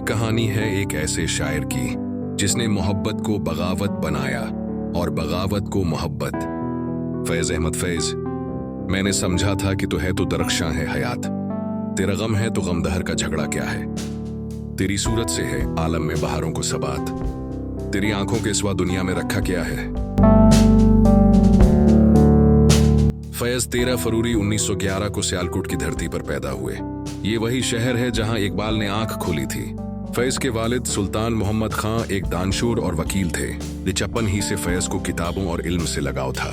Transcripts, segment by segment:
कहानी है एक ऐसे शायर की जिसने मोहब्बत को बगावत बनाया और बगावत को मोहब्बत। फैज अहमद फैज। मैंने समझा था कि तू है तो दरख्शां है हयात, तेरा गम है तो गमदहर का झगड़ा क्या है। तेरी सूरत से है आलम में बहारों को सबात, तेरी आंखों के सिवा दुनिया में रखा क्या है। फैज 13 फरवरी 1911 को सियालकोट की धरती पर पैदा हुए। ये वही शहर है जहां इकबाल ने आंख खोली थी। फैज के वालिद सुल्तान मोहम्मद खां एक दानशूर और वकील थे। बचपन ही से फैज को किताबों और इल्म से लगाव था।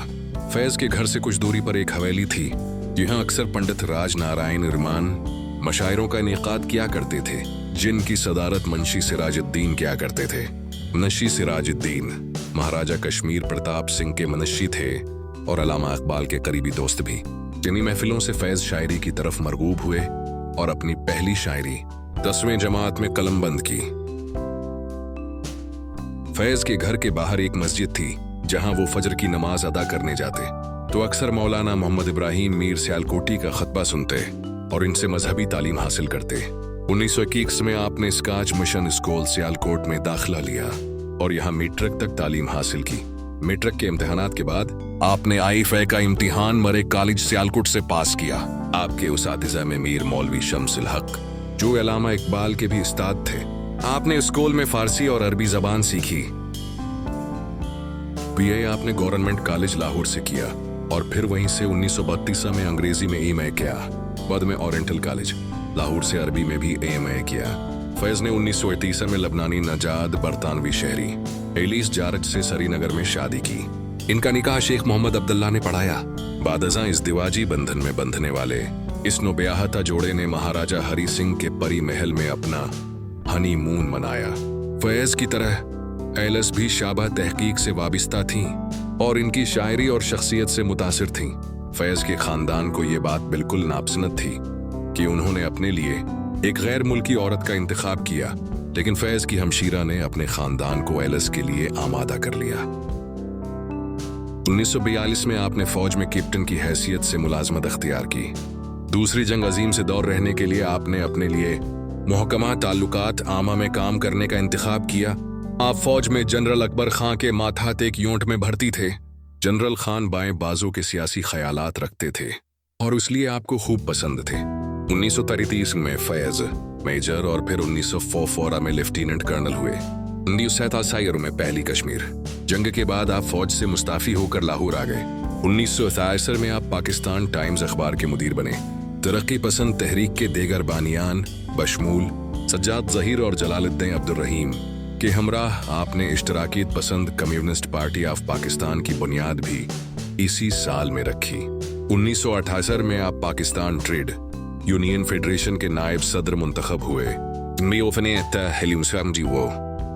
फैज के घर से कुछ दूरी पर एक हवेली थी, यहाँ अक्सर पंडित राज नारायण रिमान मशायरों का इनेकाद किया करते थे, जिनकी सदारत मुंशी सिराजुद्दीन किया करते थे। मुंशी सिराजुद्दीन महाराजा कश्मीर प्रताप सिंह के मुंशी थे और अल्लामा इकबाल के करीबी दोस्त भी। जिन्हीं महफिलों से फैज शायरी की तरफ मरगूब हुए और अपनी पहली शायरी 10वीं जमात में कलमबंद की। फैज के घर के बाहर एक मस्जिद थी जहां वो फजर की नमाज अदा करने जाते तो अक्सर मौलाना मोहम्मद इब्राहिम मीर सियालकोटी का खतबा सुनते और इनसे मजहबी तालीम हासिल करते। 1921 में आपने स्काच मिशन स्कूल सियालकोट में दाखिला लिया और यहाँ मैट्रिक तक तालीम हासिल की। मैट्रिक के इम्तिहानात के बाद आपने आईफे का इम्तिहान मरे कॉलेज सियालकोट से पास किया। आपके उसातिज़ा में मीर मौलवी शम्सुल हक, जो अल्लामा इकबाल के भी उस्ताद थे। आपने स्कूल में फारसी और अरबी जबान सीखी। बीए आपने गवर्नमेंट कॉलेज लाहौर से किया और फिर वहीं से 1932 में अंग्रेजी में एमए किया। बाद में ओरिएंटल कॉलेज लाहौर से अरबी में भी एमए किया। फैज ने 1938 में लबनानी नजाद बरतानवी शहरी एलिस जारज से श्रीनगर में शादी की। इनका निकाह शेख मोहम्मद अब्दुल्ला ने पढ़ाया। बादशाह इज़्दिवाजी बंधन में बंधने वाले इस नोब्याहता जोड़े ने महाराजा हरि सिंह के परी महल में अपना हनीमून मनाया। फैज की तरह एलिस भी शाबा तहकीक से वाबिस्ता थीं और इनकी शायरी और शख्सियत से मुतासिर थीं। फैज के खानदान को ये बात बिल्कुल नापसंद थी कि उन्होंने अपने लिए एक गैर मुल्की औरत का इंतखाब किया, लेकिन फैज की हमशीरा ने अपने खानदान को एलिस के लिए आमादा कर लिया। 1942 में आपने फौज में कैप्टन की हैसियत से मुलाजमत अख्तियार की। दूसरी जंग अजीम से दौर रहने के लिए आपने अपने लिए मुहकमा ताल्लुकात आमा में काम करने का इंतखाब किया। आप फौज में जनरल अकबर खां के माथात एक यूनिट में भर्ती थे। जनरल खान बाएं बाजू के सियासी ख्यालात रखते थे और इसलिए आपको खूब पसंद थे। 1933 में फैज मेजर और फिर 1944 में लेफ्टिनेंट कर्नल हुए। 1947 में पहली कश्मीर जंग के बाद आप फौज से मुस्ताफी होकर लाहौर आ गए। 1963 में आप पाकिस्तान टाइम्स अखबार के मुदीर बने। तरक्की पसंद तहरीक के देगर बानियान बशमूल सज्जाद जहीर और जलालुद्दीन अब्दुल रहीम के हमराह आपने इश्तराकीत पसंद कम्युनिस्ट पार्टी ऑफ पाकिस्तान की बुनियाद भी इसी साल में रखी। 1978 में आप पाकिस्तान ट्रेड यूनियन फेडरेशन के नायब सदर मुंतखब हुए।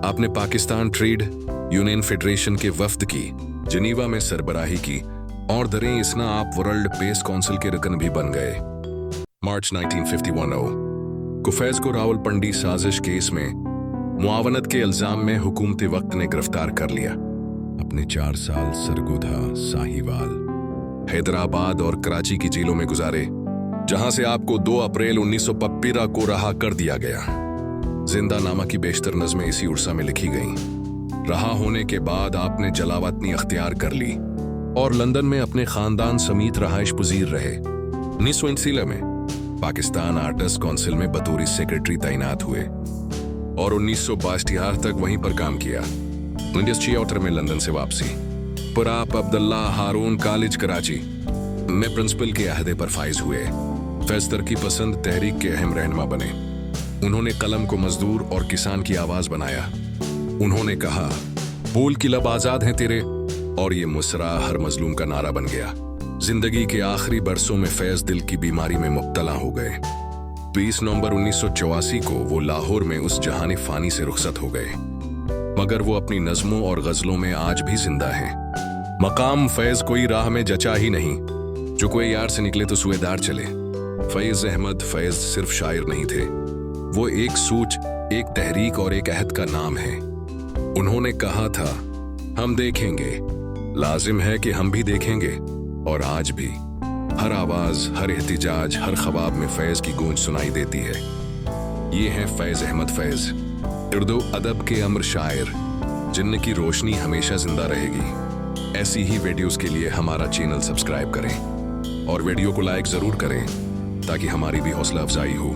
आपने पाकिस्तान ट्रेड यूनियन फेडरेशन के वफ्द की जनीवा में सरबराही की और दरें इसना आप वर्ल्ड पेस काउंसिल के रुकन भी बन गए। मार्च 1951 को फैज को रावलपिंडी साजिश केस में मुआवनत के इल्जाम में हुकूमत वक्त ने गिरफ्तार कर लिया। अपने 4 साल सरगोधा, साहिवाल, हैदराबाद और कराची की जेलों में गुजारे, जहां से आपको 2 अप्रैल 1952 को रहा कर दिया गया। जिंदा नामा की बेशतर नज़में इसी उर्सा में लिखी गईं। रहा होने के बाद आपने जलावतनी अख्तियार कर ली और लंदन में अपने खानदान समीत रहाइश पजीर रहे। 1961 में पाकिस्तान आर्टिस्ट काउंसिल में बतौर सेक्रेटरी तैनात हुए और 1962 तक वहीं पर काम किया। 1976 में लंदन से वापसी पर आप अब्दुल्ला हारून कॉलेज कराची में प्रिंसिपल के अहदे पर फाइज हुए। फैज तरक्की पसंद तहरीक के अहम रहनुमा बने। उन्होंने कलम को मजदूर और किसान की आवाज बनाया। उन्होंने कहा, बोल की लब आजाद हैं तेरे, और ये मुसरा हर मजलूम का नारा बन गया। जिंदगी के आखिरी बरसों में फैज दिल की बीमारी में मुब्तला हो गए। 20 नवंबर 1984 को वो लाहौर में उस जहानी फानी से रुखसत हो गए, मगर वो अपनी नज़मों और गजलों में आज भी जिंदा हैं। मकाम फैज कोई राह में जचा ही नहीं, जो कोई यार से निकले तो सुएदार चले। फैज अहमद फैज सिर्फ शायर नहीं थे, वो एक सूच, एक तहरीक और एक अहद का नाम है। उन्होंने कहा था, हम देखेंगे, लाजिम है कि हम भी देखेंगे, और आज भी हर आवाज, हर एहतिजाज, हर ख्वाब में फैज की गूंज सुनाई देती है। ये है फैज अहमद फैज। उर्दू अदब के अमर शायर जिनकी रोशनी हमेशा जिंदा रहेगी। ऐसी ही वीडियोस के लिए हमारा चैनल सब्सक्राइब करें और वीडियो को लाइक जरूर करें ताकि हमारी भी हौसला अफजाई हो।